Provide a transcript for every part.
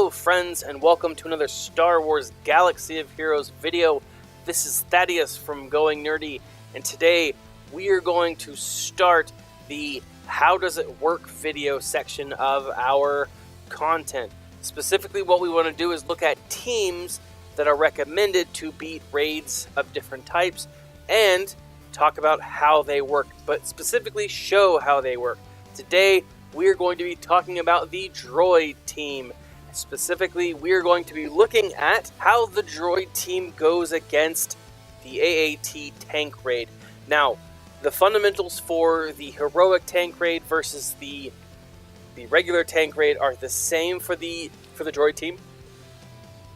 Hello friends, and welcome to another Star Wars Galaxy of Heroes video. This is Thaddeus from Going Nerdy, and today we are going to start the How Does It Work video section of our content. Specifically, what we want to do is look at teams that are recommended to beat raids of different types and talk about how they work, but specifically show how they work. Today, we are going to be talking about the Droid team. Specifically, we are going to be looking at how the Droid team goes against the AAT tank raid. Now, the fundamentals for the heroic tank raid versus the regular tank raid are the same for the Droid team.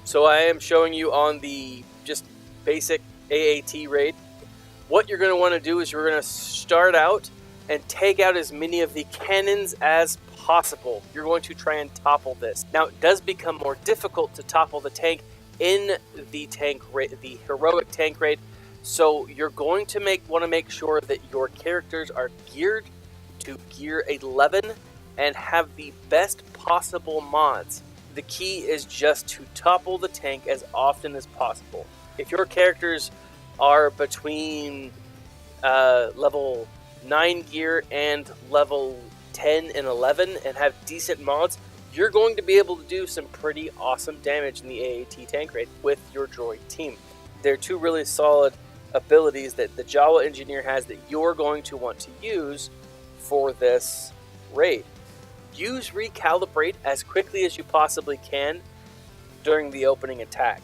So I am showing you on the just basic AAT raid. What you're going to want to do is you're going to start out and take out as many of the cannons as possible. You're going to try and topple this. Now, it does become more difficult to topple the tank in the heroic tank raid, so you're going to want to make sure that your characters are geared to gear 11 and have the best possible mods. The key is just to topple the tank as often as possible. If your characters are between level 9 gear and level 10 and 11 and have decent mods, you're going to be able to do some pretty awesome damage in the AAT tank raid with your Droid team. There are two really solid abilities that the Jawa engineer has that you're going to want to use for this raid. Use Recalibrate as quickly as you possibly can during the opening attack.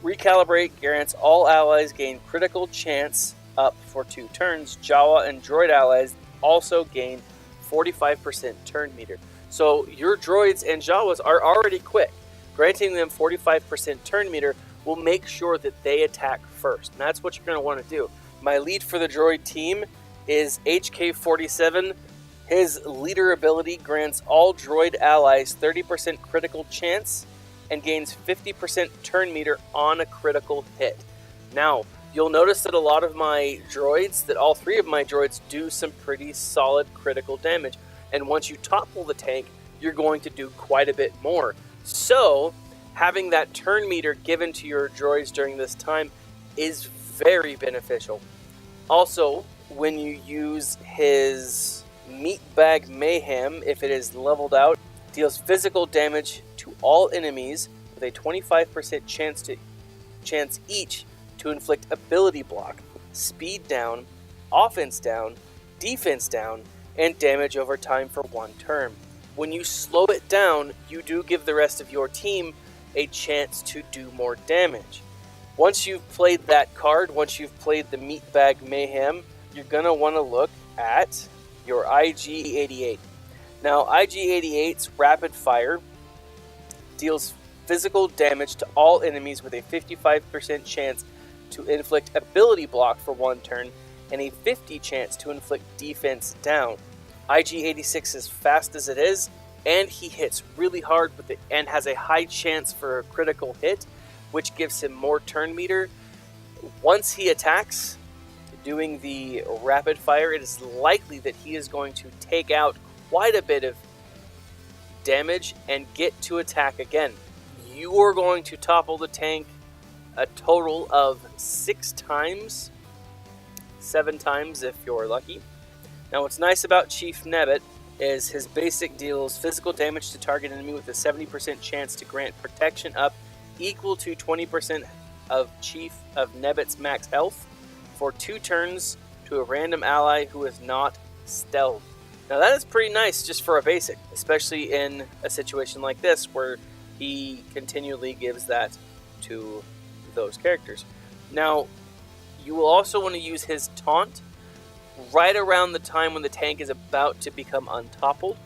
Recalibrate grants all allies gain critical chance up for 2 turns. Jawa and Droid allies also gain 45% turn meter. So your Droids and Jawas are already quick. Granting them 45% turn meter will make sure that they attack first. And that's what you're going to want to do. My lead for the Droid team is HK47. His leader ability grants all Droid allies 30% critical chance and gains 50% turn meter on a critical hit. Now, you'll notice that a lot of my droids, that all 3 of my droids do some pretty solid critical damage. And once you topple the tank, you're going to do quite a bit more. So, having that turn meter given to your droids during this time is very beneficial. Also, when you use his Meatbag Mayhem, if it is leveled out, deals physical damage to all enemies with a 25% chance each to inflict ability block, speed down, offense down, defense down, and damage over time for 1 turn. When you slow it down, you do give the rest of your team a chance to do more damage. Once you've played that card, once you've played the Meatbag Mayhem, you're going to want to look at your IG-88. Now, IG-88's Rapid Fire deals physical damage to all enemies with a 55% chance to inflict ability block for 1 turn and a 50% chance to inflict defense down. IG-86 is fast as it is, and he hits really hard and has a high chance for a critical hit, which gives him more turn meter. Once he attacks, doing the rapid fire, it is likely that he is going to take out quite a bit of damage and get to attack again. You are going to topple the tank a total of 6 times, 7 times if you're lucky. Now, what's nice about Chief Nebbit is his basic deals physical damage to target enemy with a 70% chance to grant protection up equal to 20% of Chief of Nebbit's max health for 2 turns to a random ally who is not stealth. Now, that is pretty nice just for a basic, especially in a situation like this where he continually gives that to those characters. Now, you will also want to use his taunt right around the time when the tank is about to become untoppled.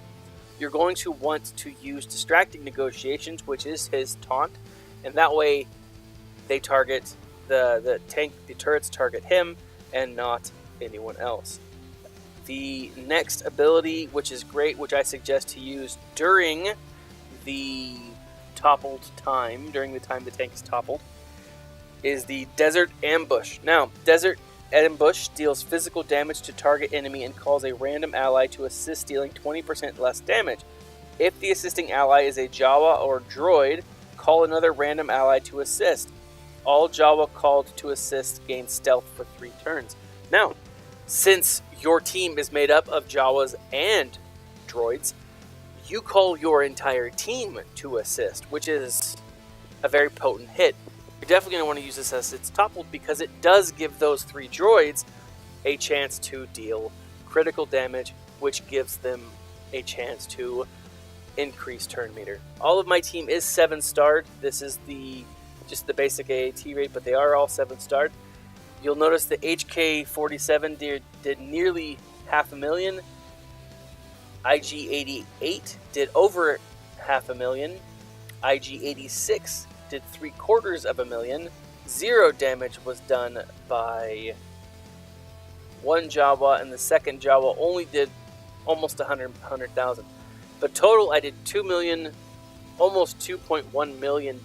You're going to want to use Distracting Negotiations, which is his taunt, and that way they target the turrets target him and not anyone else. The next ability, which is great, which I suggest to use during the toppled time, during the time the tank is toppled, is the Desert Ambush. Now, Desert Ambush deals physical damage to target enemy and calls a random ally to assist dealing 20% less damage. If the assisting ally is a Jawa or droid, call another random ally to assist. All Jawa called to assist gain stealth for 3 turns. Now, since your team is made up of Jawas and droids, you call your entire team to assist, which is a very potent hit. You're definitely going to want to use this as it's toppled because it does give those 3 droids a chance to deal critical damage, which gives them a chance to increase turn meter. All of my team is 7-starred. This is just the basic AAT rate, but they are all 7-starred. You'll notice the HK47 did nearly 500,000. IG88 did over 500,000. IG86 did 750,000. 0 damage was done by one Jawa, and the second Jawa only did almost 100,000. But total, I did 2 million, almost 2.1 million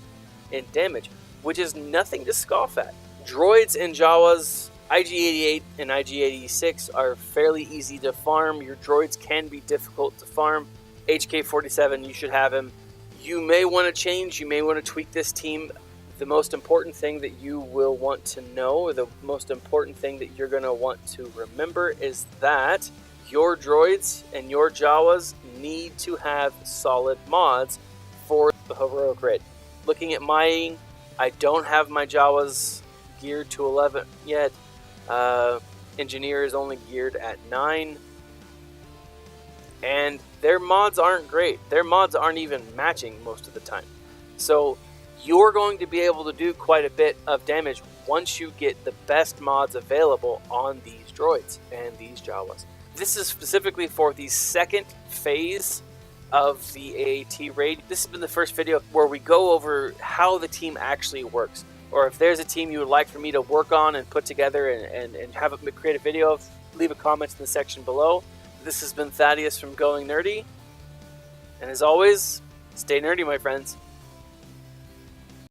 in damage, which is nothing to scoff at. Droids and Jawas, IG88 and IG86 are fairly easy to farm. Your droids can be difficult to farm. HK47, you should have him. You may want to change, you may want to tweak this team. The most important thing that you will want to know, the most important thing that you're going to want to remember is that your droids and your Jawas need to have solid mods for the heroic grid. Looking at mine, I don't have my Jawas geared to 11 yet. Engineer is only geared at 9. And their mods aren't great. Their mods aren't even matching most of the time. So you're going to be able to do quite a bit of damage once you get the best mods available on these droids and these Jawas. This is specifically for the second phase of the AAT raid. This has been the first video where we go over how the team actually works. Or if there's a team you would like for me to work on and put together and have a create a video of, leave a comment in the section below. This has been Thaddeus from Going Nerdy. And as always, stay nerdy, my friends.